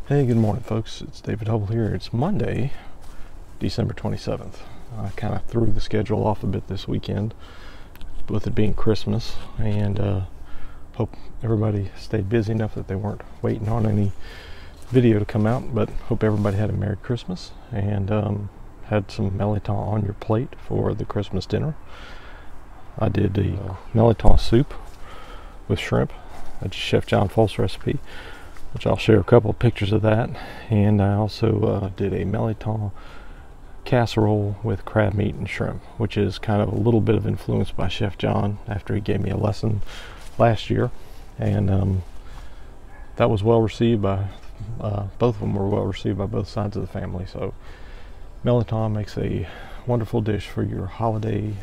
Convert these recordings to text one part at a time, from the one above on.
Hey, good morning, folks. It's David Hubbell here. It's Monday, December 27th. I kind of threw the schedule off a bit this weekend with it being Christmas, and hope everybody stayed busy enough that they weren't waiting on any video to come out, but hope everybody had a Merry Christmas and had some Melatonin on your plate for the Christmas dinner. I did the Melatonin Soup with shrimp. That's Chef John Folt's recipe, which I'll share a couple of pictures of that. And I also did a Meloton Casserole with crab meat and shrimp, which is kind of a little bit of influence by Chef John after he gave me a lesson last year. And that was well received by, both of them were well received by both sides of the family. So Meloton makes a wonderful dish for your holiday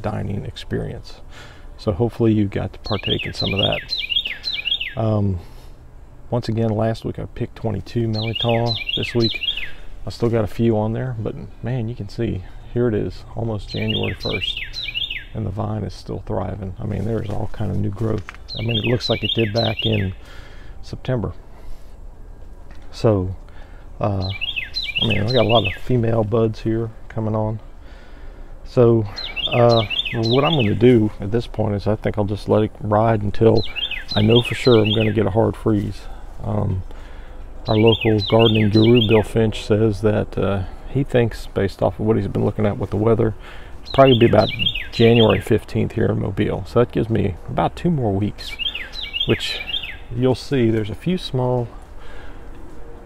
dining experience. So hopefully you got to partake in some of that. Once again, last week I picked 22 Meloton. This week I still got a few on there, but man, you can see here it is, almost January 1st, and the vine is still thriving. I mean, there's all kind of new growth. I mean, it looks like it did back in September. So, I mean, I got a lot of female buds here coming on. So, what I'm going to do at this point is I think I'll just let it ride until I know for sure I'm going to get a hard freeze. Our local gardening guru, Bill Finch, says that he thinks, based off of what he's been looking at with the weather, it'll probably be about January 15th here in Mobile. So that gives me about 2 more weeks, which you'll see there's a few small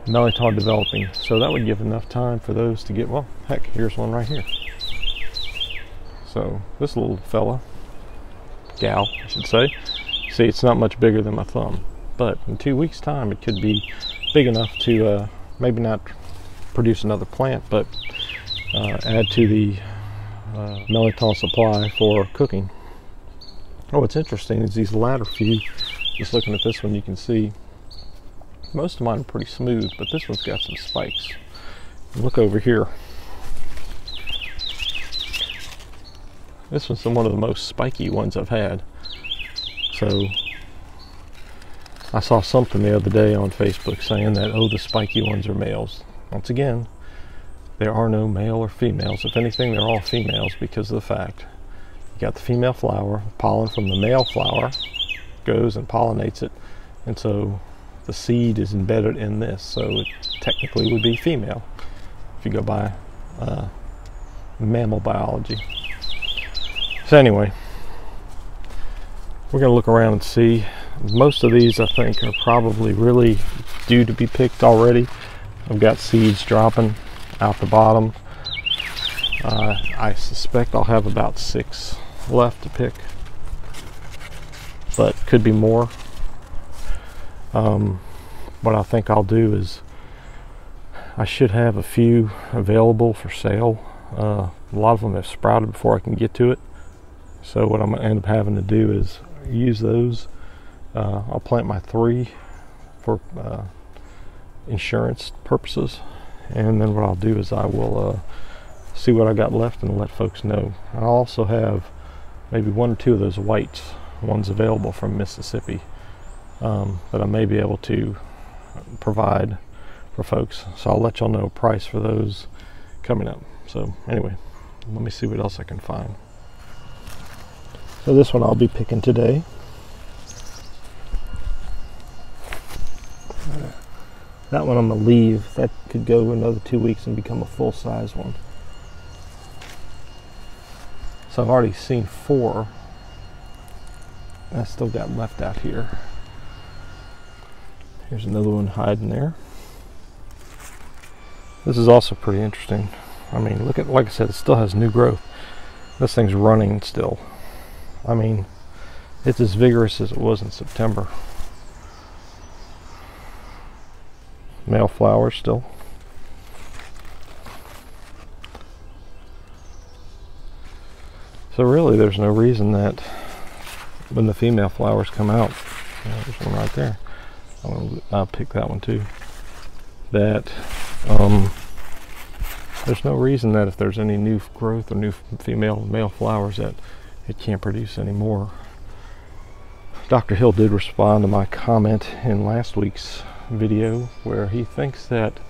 Melatonin developing. So that would give enough time for those to get, well, heck, here's one right here. So this little fella, gal, I should say, see, it's not much bigger than my thumb. But in 2 weeks' time, it could be big enough to maybe not produce another plant, but add to the Melatonin supply for cooking. Oh, what's interesting is these latter few, just looking at this one, you can see most of mine are pretty smooth, but this one's got some spikes. Look over here. This one's one of the most spiky ones I've had. So I saw something the other day on Facebook saying that, oh, the spiky ones are males. Once again, there are no male or females. If anything, they're all females because of the fact you got the female flower, pollen from the male flower goes and pollinates it, and so the seed is embedded in this, so it technically would be female if you go by mammal biology. So anyway, we're going to look around and see. Most of these I think are probably really due to be picked already. I've got seeds dropping out the bottom. I suspect I'll have about 6 left to pick, but could be more. What I think I'll do is I should have a few available for sale. A lot of them have sprouted before I can get to it. So what I'm going to end up having to do is use those. I'll plant my 3 for insurance purposes, and then what I'll do is I will see what I got left and let folks know. I'll also have maybe 1 or 2 of those white ones available from Mississippi that I may be able to provide for folks. So I'll let y'all know price for those coming up. So anyway, let me see what else I can find. So this one I'll be picking today. That one I'm going to leave. That could go another 2 weeks and become a full-size one. So I've already seen 4. I still got left out here. Here's another one hiding there. This is also pretty interesting. I mean, look at, like I said, it still has new growth. This thing's running still. I mean, it's as vigorous as it was in September. Male flowers still. So really there's no reason that when the female flowers come out, there's one right there, I'll pick that one too, that there's no reason that if there's any new growth or new female male flowers that it can't produce any more. Dr. Hill did respond to my comment in last week's video where he thinks that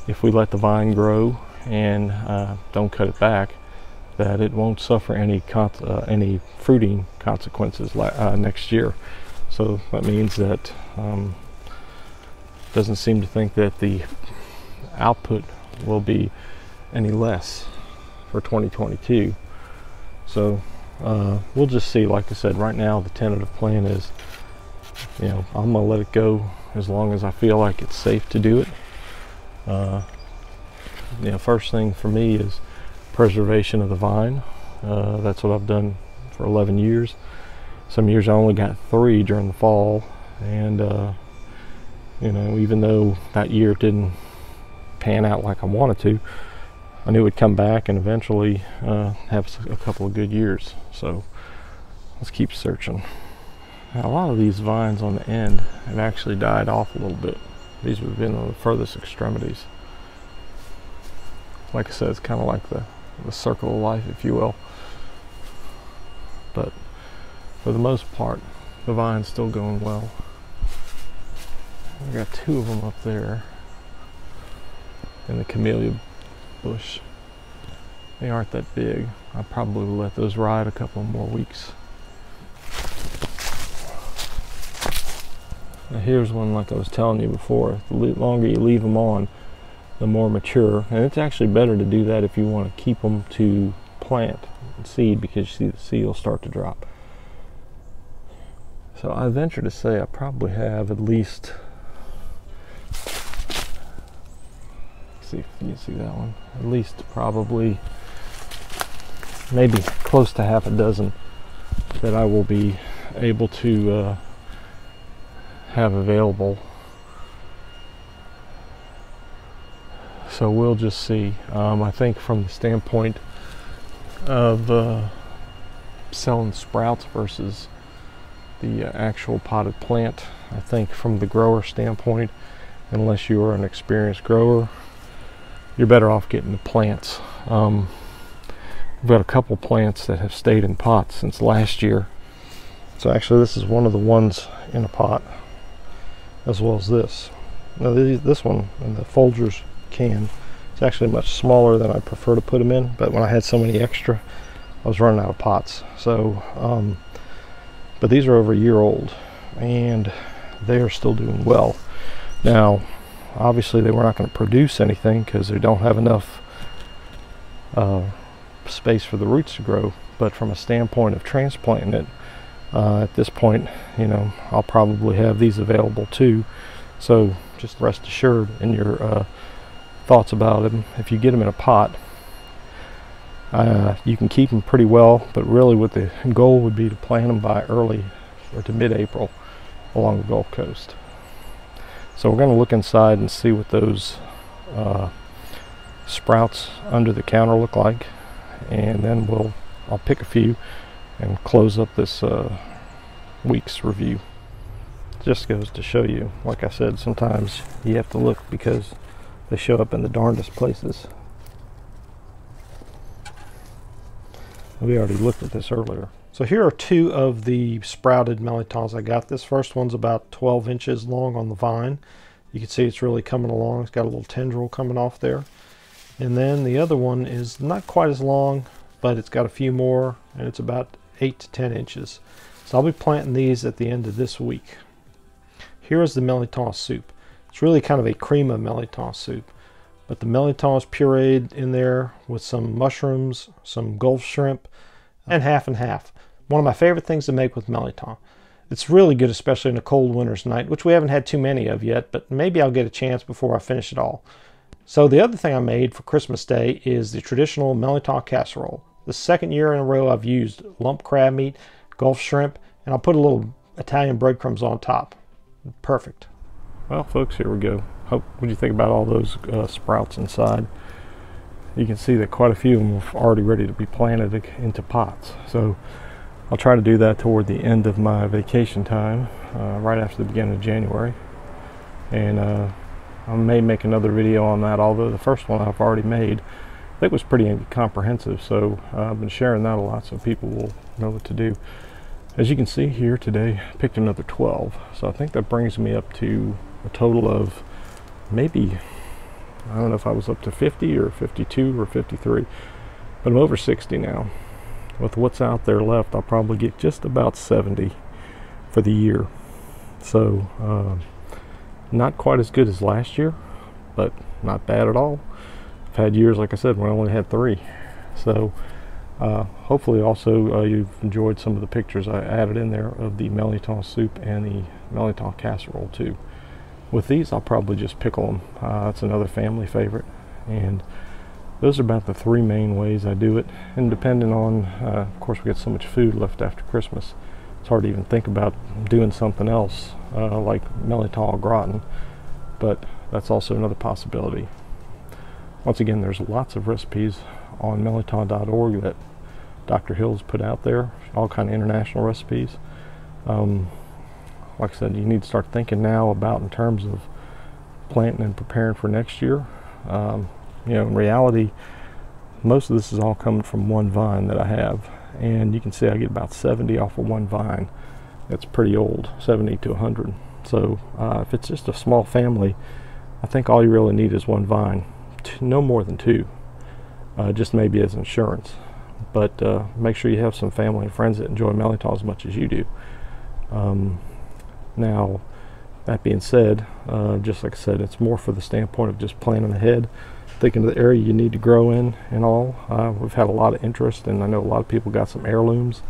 if we let the vine grow and don't cut it back, that it won't suffer any fruiting consequences next year. So that means that doesn't seem to think that the output will be any less for 2022. So we'll just see. Like I said, right now the tentative plan is, you know, I'm gonna let it go as long as I feel like it's safe to do it. You know, first thing for me is preservation of the vine. That's what I've done for 11 years. Some years I only got 3 during the fall, and you know, even though that year didn't pan out like I wanted to, I knew it would come back and eventually have a couple of good years. So let's keep searching. Now, a lot of these vines on the end have actually died off a little bit. These would have been on the furthest extremities. Like I said, it's kind of like the circle of life, if you will. But for the most part, the vine's still going well. We got 2 of them up there in the camellia bush. They aren't that big. I probably will let those ride a couple more weeks. Now here's one, like I was telling you before, the longer you leave them on, the more mature. And it's actually better to do that if you want to keep them to plant and seed, because you see the seed will start to drop. So I venture to say I probably have at least, see if you can see that one, at least probably maybe close to half a dozen that I will be able to have available. So we'll just see. I think from the standpoint of selling sprouts versus the actual potted plant, I think from the grower standpoint, unless you are an experienced grower, you're better off getting the plants. We've got a couple plants that have stayed in pots since last year. So actually this is one of the ones in a pot, as well as this. Now this one in the Folgers can, it's actually much smaller than I prefer to put them in, but when I had so many extra, I was running out of pots. So but these are over a year old and they are still doing well. Now obviously they were not going to produce anything because they don't have enough space for the roots to grow, but from a standpoint of transplanting it, at this point, you know, I'll probably have these available too. So just rest assured in your thoughts about them. If you get them in a pot, you can keep them pretty well, but really what the goal would be to plant them by early or to mid-April along the Gulf Coast. So we're going to look inside and see what those sprouts under the counter look like, and then I'll pick a few and close up this week's review. Just goes to show you, like I said, sometimes you have to look because they show up in the darndest places. We already looked at this earlier. So here are 2 of the sprouted Melotons I got. This first one's about 12 inches long on the vine. You can see it's really coming along. It's got a little tendril coming off there. And then the other one is not quite as long, but it's got a few more, and it's about 8 to 10 inches. So I'll be planting these at the end of this week. Here is the Meloton Soup. It's really kind of a cream of Meloton soup, but the Meloton is pureed in there with some mushrooms, some Gulf shrimp, and half and half. One of my favorite things to make with Meloton. It's really good, especially in a cold winter's night, which we haven't had too many of yet, but maybe I'll get a chance before I finish it all. So the other thing I made for Christmas Day is the traditional Meloton Casserole. The second year in a row I've used lump crab meat, Gulf shrimp, and I'll put a little Italian breadcrumbs on top. Perfect. Well, folks, here we go. What do you think about all those sprouts inside? You can see that quite a few of them are already ready to be planted into pots. So I'll try to do that toward the end of my vacation time, right after the beginning of January. And I may make another video on that, although the first one I've already made, I think was pretty comprehensive. So I've been sharing that a lot so people will know what to do. As you can see here today, I picked another 12. So I think that brings me up to a total of maybe, I don't know if I was up to 50 or 52 or 53, but I'm over 60 now. With what's out there left, I'll probably get just about 70 for the year. So not quite as good as last year, but not bad at all. I've had years, like I said, when I only had 3. So hopefully also you've enjoyed some of the pictures I added in there of the Melatonin Soup and the Melaton Casserole too. With these, I'll probably just pickle them. That's another family favorite, and those are about the 3 main ways I do it. And depending on, of course, we get so much food left after Christmas, it's hard to even think about doing something else like Melatonin gratin, but that's also another possibility. Once again, there's lots of recipes on Meloton.org that Dr. Hill's put out there, all kind of international recipes. Like I said, you need to start thinking now about in terms of planting and preparing for next year. You know, in reality, most of this is all coming from one vine that I have, and you can see I get about 70 off of one vine. It's pretty old, 70 to 100. So if it's just a small family, I think all you really need is one vine, no more than 2, just maybe as insurance. But make sure you have some family and friends that enjoy Meloton as much as you do. Now, that being said, just like I said, it's more for the standpoint of just planning ahead, thinking of the area you need to grow in and all. We've had a lot of interest, and I know a lot of people got some heirlooms.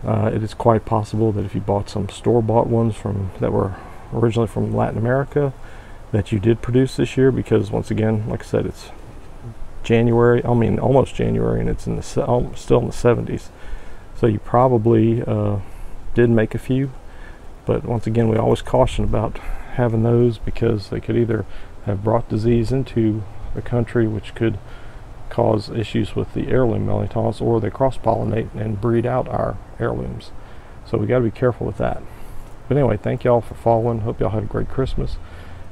It is quite possible that if you bought some store-bought ones that were originally from Latin America, that you did produce this year, because once again, like I said, it's January, I mean almost January, and it's in the still in the 70s. So you probably did make a few. But once again, we always caution about having those, because they could either have brought disease into the country, which could cause issues with the heirloom Melotons, or they cross-pollinate and breed out our heirlooms. So we got to be careful with that. But anyway, thank y'all for following. Hope y'all had a great Christmas.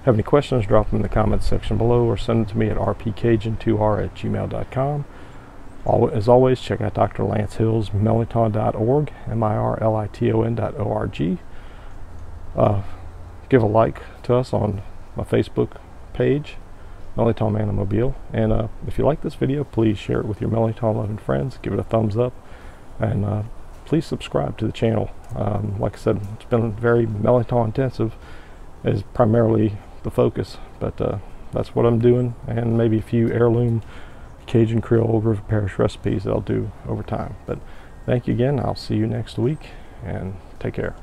Have any questions, drop them in the comments section below, or send them to me at rpcajun2r@gmail.com. As always, check out Dr. Lance Hill's Mirliton.org, mirliton.org. Give a like to us on my Facebook page, Meloton Manamobile, and if you like this video, please share it with your Meloton loving friends. Give it a thumbs up, and please subscribe to the channel. Like I said, it's been very Meloton intensive, is primarily the focus, but that's what I'm doing, and maybe a few heirloom Cajun Creole River Parish recipes that I'll do over time. But thank you again. I'll see you next week, and take care.